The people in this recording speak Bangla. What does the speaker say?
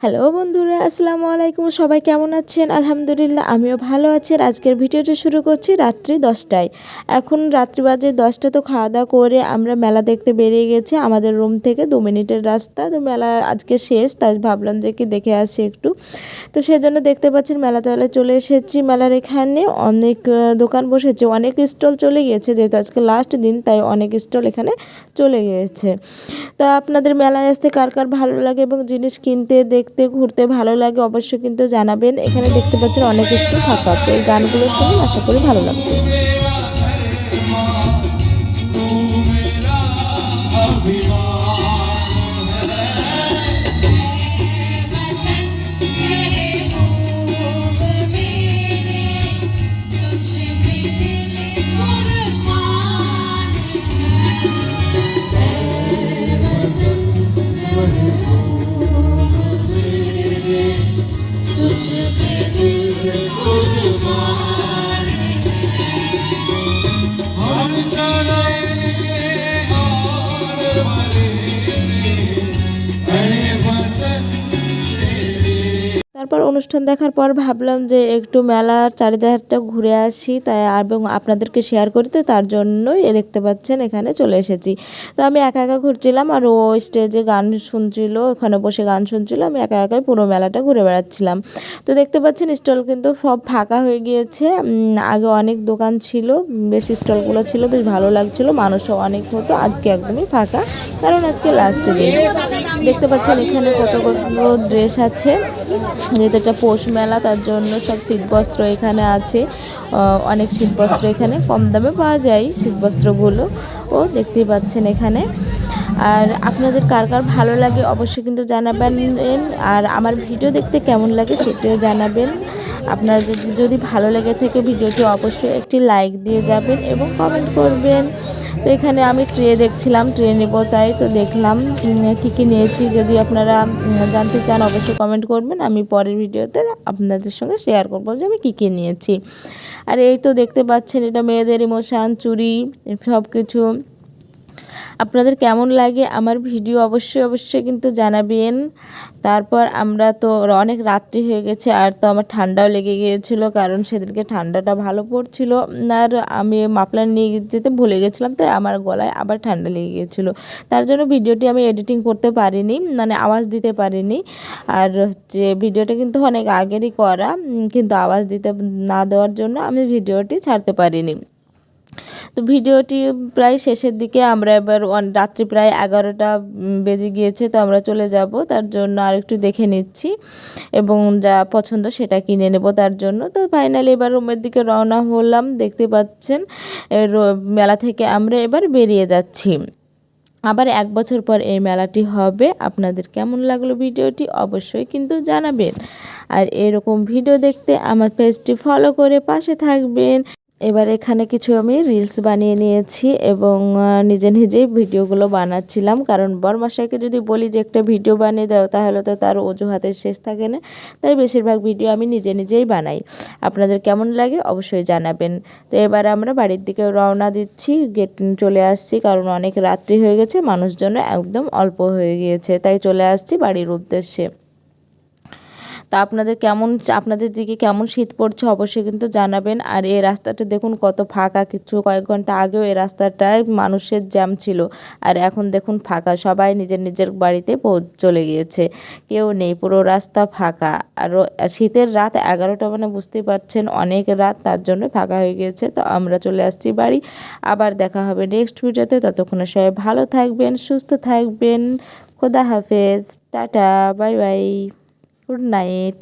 হ্যালো বন্ধুরা, আসসালামু আলাইকুম। সবাই কেমন আছেন? আলহামদুলিল্লাহ, আমিও ভালো আছি। আর আজকের ভিডিওটা শুরু করছি রাত্রি 10টায়। এখন রাত্রি বাজে 10টা। তো খাওয়া দাওয়া করে আমরা মেলা দেখতে বেরিয়ে গেছি। আমাদের রুম থেকে 2 মিনিটের রাস্তা। তো মেলা আজকে শেষ, তাই ভাবলাম যে কি দেখে আসি একটু। তো সেজন্য দেখতে পাচ্ছেন মেলাতলায় চলে এসেছি। মেলার এখানে অনেক দোকান বসেছে, অনেক স্টল চলে গিয়েছে, যেহেতু আজকে লাস্ট দিন তাই অনেক স্টল এখানে চলে গিয়েছে। তো আপনাদের মেলায় আসতে কার কার ভালো লাগে এবং জিনিস কিনতে দেখতে ঘুরতে ভালো লাগে অবশ্যই কিন্তু জানাবেন। এখানে দেখতে পাচ্ছেন অনেক স্টল ফাঁকা। তো এই গানগুলো শুনুন, আশা করি ভালো লাগবে। তারপর অনুষ্ঠান দেখার পর ভাবলাম যে একটু মেলার চারিধারটা ঘুরে আসি, তাই এবং আপনাদেরকে শেয়ার করি। তো তার জন্যই দেখতে পাচ্ছেন এখানে চলে এসেছি। তো আমি একা একা ঘুরছিলাম, আর ও স্টেজে গান শুনছিল, ওখানে বসে গান শুনছিল। আমি একা একাই পুরো মেলাটা ঘুরে বেড়াচ্ছিলাম। তো দেখতে পাচ্ছেন স্টল কিন্তু সব ফাঁকা হয়ে গিয়েছে। আগে অনেক দোকান ছিল, বেশ স্টলগুলো ছিল, বেশ ভালো লাগছিল, মানুষও অনেক হতো। আজকে একদমই ফাঁকা, কারণ আজকে লাস্ট দিন। দেখতে পাচ্ছেন এখানে কত কত ড্রেস আছে, যেহেতু এটা পৌষ মেলা তার জন্য সব শীতবস্ত্র এখানে আছে। অনেক শীতবস্ত্র এখানে কম দামে পাওয়া যায়, শীতবস্ত্রগুলো ও দেখতেই পাচ্ছেন এখানে। আর আপনাদের কার কার ভালো লাগে অবশ্যই কিন্তু জানাবেন। আর আমার ভিডিও দেখতে কেমন লাগে সেটাও জানাবেন। আপনার যদি ভালো লেগে থাকে ভিডিওটি অবশ্যই একটি লাইক দিয়ে যাবেন এবং কমেন্ট করবেন। তো এখানে আমি ট্রে দেখছিলাম, ট্রে নেব, তাই তো দেখলাম কী কী নিয়েছি। যদি আপনারা জানতে চান অবশ্যই কমেন্ট করবেন, আমি পরের ভিডিওতে আপনাদের সঙ্গে শেয়ার করবো যে আমি কী কী নিয়েছি। আর এই তো দেখতে পাচ্ছেন এটা মেয়েদের ইমোশান, চুড়ি, সব কিছু। আপনাদের কেমন লাগে আমার ভিডিও অবশ্যই কিন্তু জানাবেন। তারপর আমরা তো অনেক রাত্রি হয়ে গেছে, আর তো আমার ঠান্ডাও লেগে গিয়েছিলো, কারণ সেদিনকে ঠান্ডাটা ভালো পড়ছিল। আর আমি মাফলার নিয়ে যেতে ভুলে গেছিলাম, তাই আমার গলায় আবার ঠান্ডা লেগে গিয়েছিলো। তার জন্য ভিডিওটি আমি এডিটিং করতে পারিনি, মানে আওয়াজ দিতে পারিনি। আর হচ্ছে ভিডিওটা কিন্তু অনেক আগেরই করা, কিন্তু আওয়াজ দিতে না দেওয়ার জন্য আমি ভিডিওটি ছাড়তে পারিনি। তো ভিডিওটি প্রায় শেষের দিকে, আমরা এবার রাত্রি প্রায় 11টা বেজে গিয়েছে। তো আমরা চলে যাব, তার জন্য আরেকটু দেখে নিচ্ছি এবং যা পছন্দ সেটা কিনে নেব তার জন্য। তো ফাইনালি এবার রুমের দিকে রওনা হলাম। দেখতে পাচ্ছেন মেলা থেকে আমরা এবার বেরিয়ে যাচ্ছি। আবার 1 বছর পর এই মেলাটি হবে। আপনাদের কেমন লাগলো ভিডিওটি অবশ্যই কিন্তু জানাবেন। আর এরকম ভিডিও দেখতে আমার পেজটি ফলো করে পাশে থাকবেন। এবার এখানে কিছু আমি রিলস বানিয়ে নিয়েছি এবং নিজেই ভিডিওগুলো বানাচ্ছিলাম, কারণ বরমশাইকে যদি বলি যে একটা ভিডিও বানিয়ে দাও তাহলে তো তার অজুহাতের শেষ থাকে না, তাই বেশিরভাগ ভিডিও আমি নিজেই বানাই। আপনাদের কেমন লাগে অবশ্যই জানাবেন। তো এবার আমরা বাড়ির দিকে রওনা দিচ্ছি, গেট চলে আসছি, কারণ অনেক রাত্রি হয়ে গেছে, মানুষজন একদম অল্প হয়ে গিয়েছে, তাই চলে আসছি বাড়ির উদ্দেশ্যে। তা আপনাদের দিকে কেমন শীত পড়ছে অবশ্যই কিন্তু জানাবেন। আর এই রাস্তাটা দেখুন কত ফাঁকা, কয়েক ঘন্টা আগেও এই রাস্তাটায় মানুষের জ্যাম ছিল, আর এখন দেখুন ফাঁকা, সবাই নিজের বাড়িতে চলে গিয়েছে, কেউ নেই, পুরো রাস্তা ফাঁকা। আর শীতের রাত 11টা, মানে বুঝতেই পারছেন অনেক রাত, তার জন্য ফাঁকা হয়ে গিয়েছে। তো আমরা চলে আসছি বাড়ি। আবার দেখা হবে নেক্সট ভিডিওতে, ততক্ষণে সবাই ভালো থাকবেন, সুস্থ থাকবেন। খোদা হাফেজ, tata, bye bye, good night.